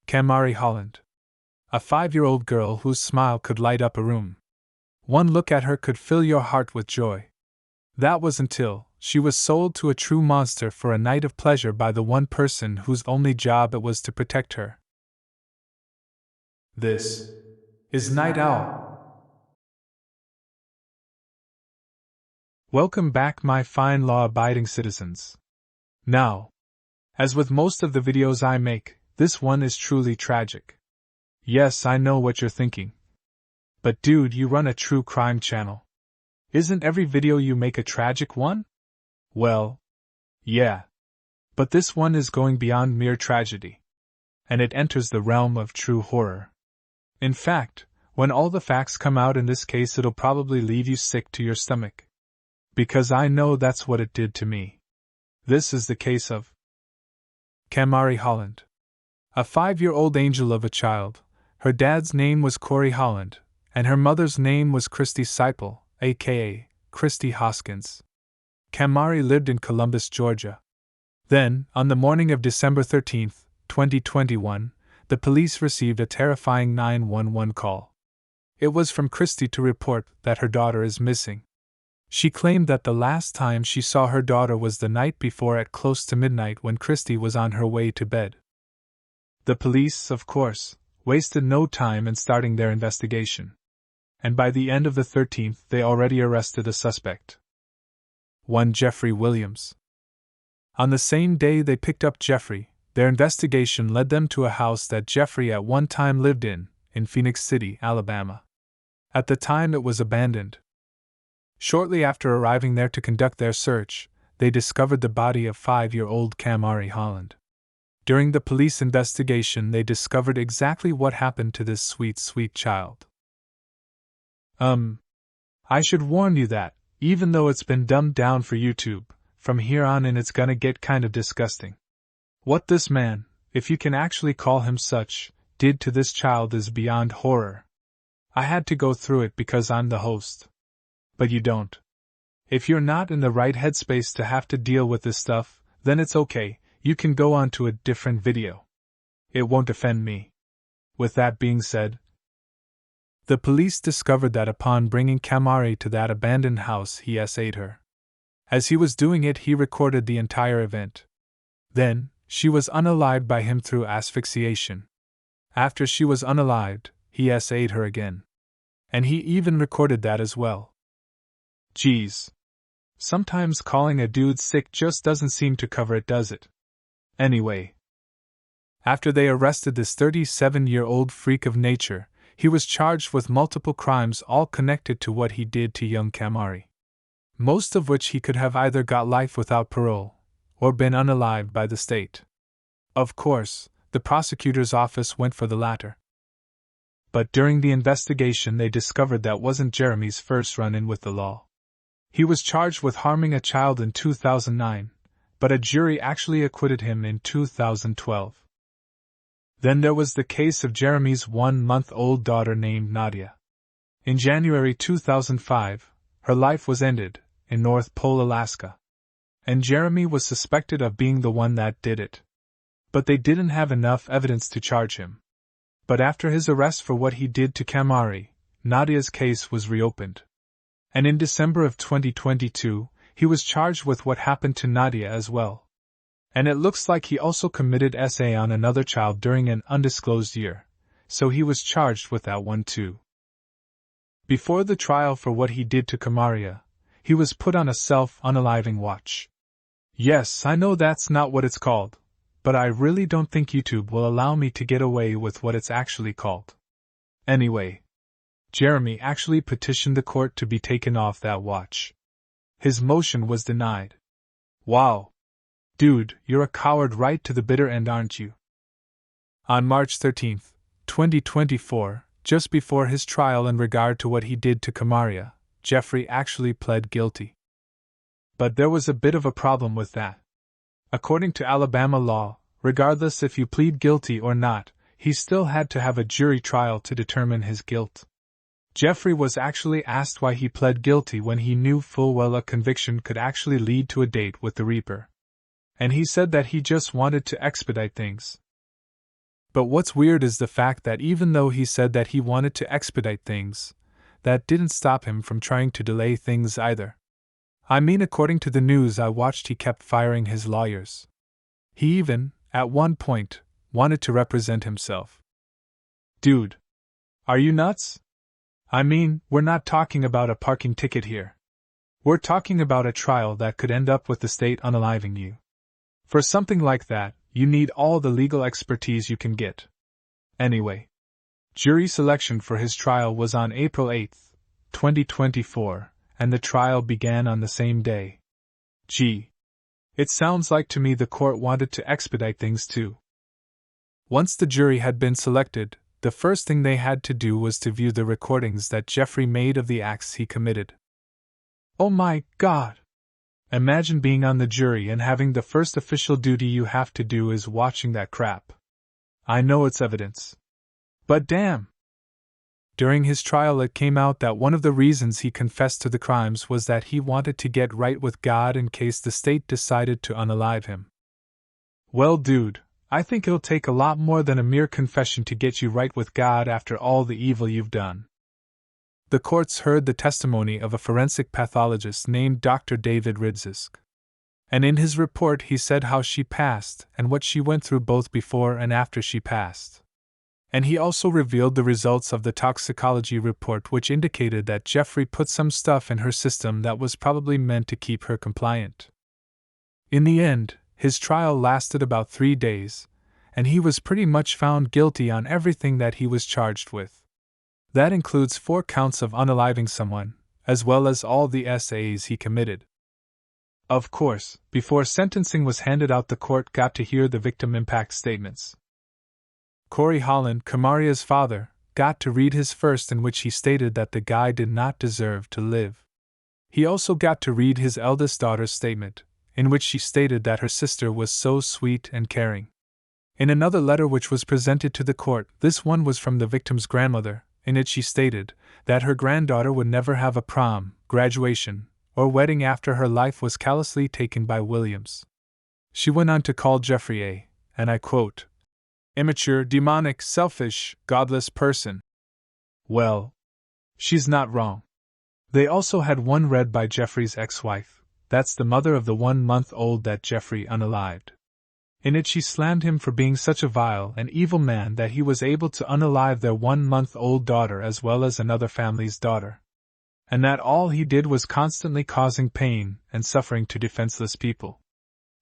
Kamarie Holland. A 5-year-old girl whose smile could light up a room. One look at her could fill your heart with joy. That was until she was sold to a true monster for a night of pleasure by the one person whose only job it was to protect her. This is Night Owl. Welcome back, my fine law-abiding citizens. Now, as with most of the videos I make, this one is truly tragic. Yes, I know what you're thinking. But dude, you run a true crime channel. Isn't every video you make a tragic one? Well, yeah. But this one is going beyond mere tragedy. And it enters the realm of true horror. In fact, when all the facts come out in this case, it'll probably leave you sick to your stomach. Because I know that's what it did to me. This is the case of Kamarie Holland. A 5-year-old angel of a child. Her dad's name was Kamarie Holland, and her mother's name was Christy Seipel, aka Christy Hoskins. Kamarie lived in Columbus, Georgia. Then, on the morning of December 13, 2021, the police received a terrifying 911 call. It was from Christy to report that her daughter is missing. She claimed that the last time she saw her daughter was the night before at close to midnight when Christy was on her way to bed. The police, of course, wasted no time in starting their investigation. And by the end of the 13th, they already arrested a suspect. One Jeffrey Williams. On the same day they picked up Jeffrey, their investigation led them to a house that Jeffrey at one time lived in Phoenix City, Alabama. At the time it was abandoned. Shortly after arriving there to conduct their search, they discovered the body of 5-year-old Kamarie Holland. During the police investigation, they discovered exactly what happened to this sweet, sweet child. I should warn you that, even though it's been dumbed down for YouTube, from here on in it's gonna get kind of disgusting. What this man, if you can actually call him such, did to this child is beyond horror. I had to go through it because I'm the host. But you don't. If you're not in the right headspace to have to deal with this stuff, then it's okay, you can go on to a different video. It won't offend me. With that being said, the police discovered that upon bringing Kamarie to that abandoned house, he essayed her. As he was doing it, he recorded the entire event. Then, she was unalived by him through asphyxiation. After she was unalived, he essayed her again. And he even recorded that as well. Geez. Sometimes calling a dude sick just doesn't seem to cover it, does it? Anyway. After they arrested this 37-year-old freak of nature, he was charged with multiple crimes all connected to what he did to young Kamarie. Most of which he could have either got life without parole, or been unalived by the state. Of course, the prosecutor's office went for the latter. But during the investigation they discovered that wasn't Jeremy's first run-in with the law. He was charged with harming a child in 2009, but a jury actually acquitted him in 2012. Then there was the case of Jeremy's 1-month-old daughter named Nadia. In January 2005, her life was ended in North Pole, Alaska. And Jeremy was suspected of being the one that did it. But they didn't have enough evidence to charge him. But after his arrest for what he did to Kamarie, Nadia's case was reopened. And in December of 2022, he was charged with what happened to Nadia as well. And it looks like he also committed SA on another child during an undisclosed year, so he was charged with that one too. Before the trial for what he did to Kamarie, he was put on a self-unaliving watch. Yes, I know that's not what it's called, but I really don't think YouTube will allow me to get away with what it's actually called. Anyway, Jeremy actually petitioned the court to be taken off that watch. His motion was denied. Wow. Dude, you're a coward right to the bitter end, aren't you? On March 13, 2024, just before his trial in regard to what he did to Kamarie, Jeffrey actually pled guilty. But there was a bit of a problem with that. According to Alabama law, regardless if you plead guilty or not, he still had to have a jury trial to determine his guilt. Jeffrey was actually asked why he pled guilty when he knew full well a conviction could actually lead to a date with the Reaper. And he said that he just wanted to expedite things. But what's weird is the fact that even though he said that he wanted to expedite things, that didn't stop him from trying to delay things either. I mean, according to the news I watched, he kept firing his lawyers. He even, at one point, wanted to represent himself. Dude, are you nuts? I mean, we're not talking about a parking ticket here. We're talking about a trial that could end up with the state unaliving you. For something like that, you need all the legal expertise you can get. Anyway, jury selection for his trial was on April 8, 2024, and the trial began on the same day. Gee. It sounds like to me the court wanted to expedite things too. Once the jury had been selected, the first thing they had to do was to view the recordings that Jeffrey made of the acts he committed. Oh my God! Imagine being on the jury and having the first official duty you have to do is watching that crap. I know it's evidence. But damn! During his trial it came out that one of the reasons he confessed to the crimes was that he wanted to get right with God in case the state decided to unalive him. Well, dude, I think it'll take a lot more than a mere confession to get you right with God after all the evil you've done. The courts heard the testimony of a forensic pathologist named Dr. David Ridzisk. And in his report he said how she passed and what she went through both before and after she passed. And he also revealed the results of the toxicology report, which indicated that Jeffrey put some stuff in her system that was probably meant to keep her compliant. In the end, his trial lasted about 3 days, and he was pretty much found guilty on everything that he was charged with. That includes 4 counts of unaliving someone, as well as all the SAs he committed. Of course, before sentencing was handed out, the court got to hear the victim impact statements. Kamarie Holland, Kamarie's father, got to read his first, in which he stated that the guy did not deserve to live. He also got to read his eldest daughter's statement, in which she stated that her sister was so sweet and caring. In another letter which was presented to the court, this one was from the victim's grandmother, in it she stated that her granddaughter would never have a prom, graduation, or wedding after her life was callously taken by Williams. She went on to call Jeffrey a, and I quote, immature, demonic, selfish, godless person. Well, she's not wrong. They also had one read by Jeffrey's ex-wife, that's the mother of the 1-month-old that Jeffrey unalived. In it she slammed him for being such a vile and evil man that he was able to unalive their 1-month-old daughter as well as another family's daughter. And that all he did was constantly causing pain and suffering to defenseless people.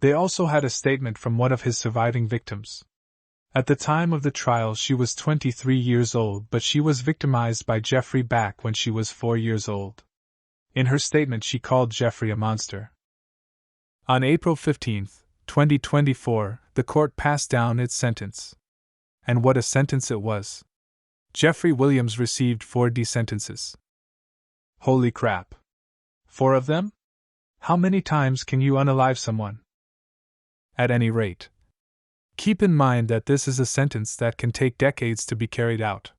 They also had a statement from one of his surviving victims. At the time of the trial she was 23 years old, but she was victimized by Jeffrey back when she was 4 years old. In her statement she called Jeffrey a monster. On April 15, 2024, the court passed down its sentence. And what a sentence it was. Jeffrey Williams received 4 D sentences. Holy crap. 4 of them? How many times can you unalive someone? At any rate, keep in mind that this is a sentence that can take decades to be carried out.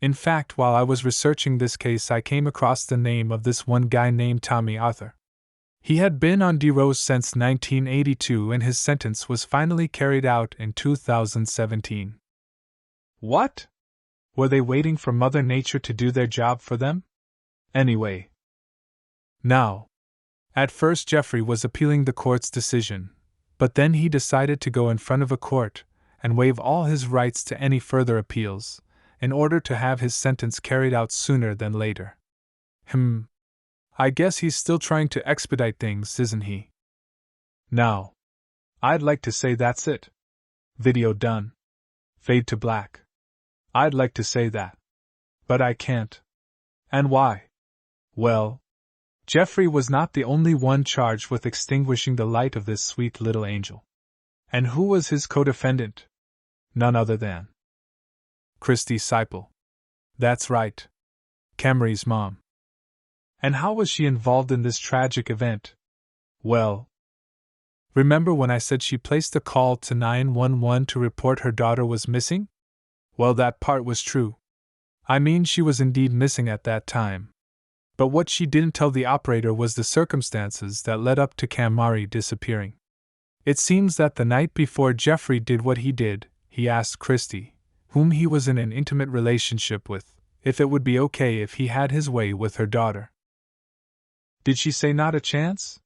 In fact, while I was researching this case, I came across the name of this one guy named Tommy Arthur. He had been on D-Row since 1982 and his sentence was finally carried out in 2017. What? Were they waiting for Mother Nature to do their job for them? Anyway. Now, at first Jeffrey was appealing the court's decision, but then he decided to go in front of a court and waive all his rights to any further appeals, in order to have his sentence carried out sooner than later. I guess he's still trying to expedite things, isn't he? Now, I'd like to say that's it. Video done. Fade to black. I'd like to say that. But I can't. And why? Well, Jeffrey was not the only one charged with extinguishing the light of this sweet little angel. And who was his co-defendant? None other than Christy Seipel. That's right. Kamarie's mom. And how was she involved in this tragic event? Well, remember when I said she placed a call to 911 to report her daughter was missing? Well, that part was true. I mean, she was indeed missing at that time. But what she didn't tell the operator was the circumstances that led up to Kamarie disappearing. It seems that the night before Jeffrey did what he did, he asked Christie, whom he was in an intimate relationship with, if it would be okay if he had his way with her daughter. Did she say not a chance?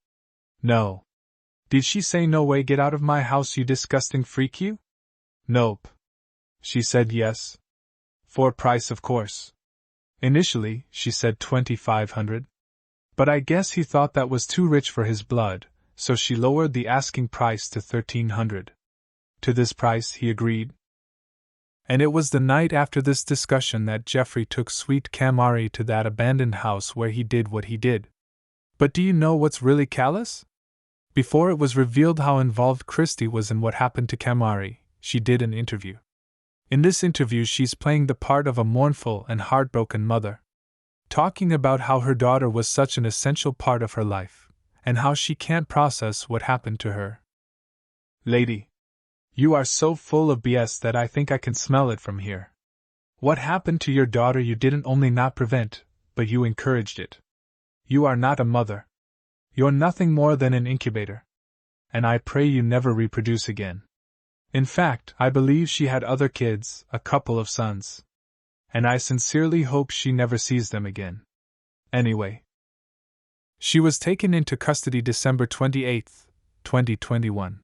No. Did she say no way, get out of my house, you disgusting freak you? Nope. She said yes. For a price, of course. Initially, she said $2,500. But I guess he thought that was too rich for his blood, so she lowered the asking price to $1,300. To this price he agreed. And it was the night after this discussion that Jeffrey took sweet Kamarie to that abandoned house where he did what he did. But do you know what's really callous? Before it was revealed how involved Christie was in what happened to Kamarie, she did an interview. In this interview, she's playing the part of a mournful and heartbroken mother, talking about how her daughter was such an essential part of her life, and how she can't process what happened to her. Lady, you are so full of BS that I think I can smell it from here. What happened to your daughter you didn't only not prevent, but you encouraged it. You are not a mother. You're nothing more than an incubator. And I pray you never reproduce again. In fact, I believe she had other kids, a couple of sons. And I sincerely hope she never sees them again. Anyway. She was taken into custody December 28, 2021.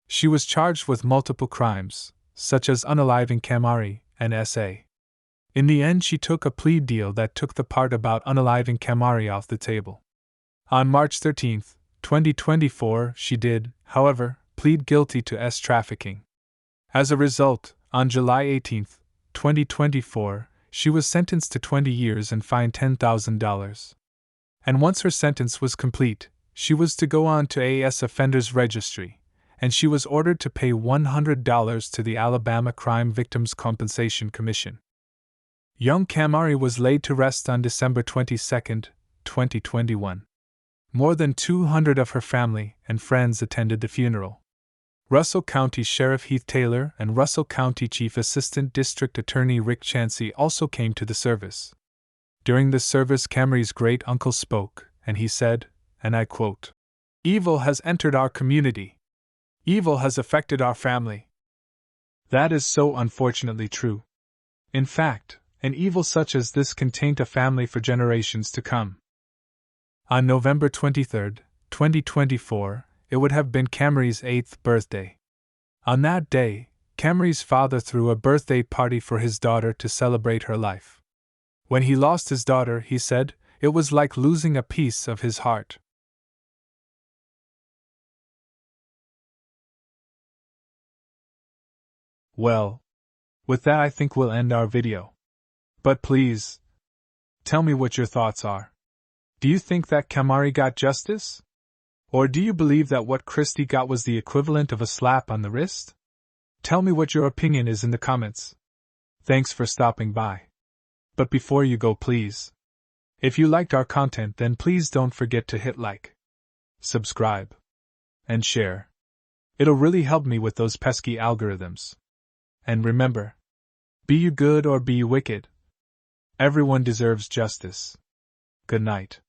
She was charged with multiple crimes, such as unaliving Kamarie and S.A. In the end, she took a plea deal that took the part about unaliving Kamarie off the table. On March 13, 2024, she did, however, plead guilty to S trafficking. As a result, on July 18, 2024, she was sentenced to 20 years and fined $10,000. And once her sentence was complete, she was to go on to AS Offenders Registry, and she was ordered to pay $100 to the Alabama Crime Victims Compensation Commission. Young Kamarie was laid to rest on December 22, 2021. More than 200 of her family and friends attended the funeral. Russell County Sheriff Heath Taylor and Russell County Chief Assistant District Attorney Rick Chansey also came to the service. During the service, Kamarie's great-uncle spoke, and he said, and I quote, "Evil has entered our community. Evil has affected our family." That is so unfortunately true. In fact, an evil such as this can taint a family for generations to come. On November 23, 2024, it would have been Kamarie's 8th birthday. On that day, Kamarie's father threw a birthday party for his daughter to celebrate her life. When he lost his daughter, he said, it was like losing a piece of his heart. Well, with that I think we'll end our video. But please, tell me what your thoughts are. Do you think that Kamarie got justice? Or do you believe that what Christie got was the equivalent of a slap on the wrist? Tell me what your opinion is in the comments. Thanks for stopping by. But before you go, please, if you liked our content, then please don't forget to hit like, subscribe, and share. It'll really help me with those pesky algorithms. And remember, be you good or be you wicked, everyone deserves justice. Good night.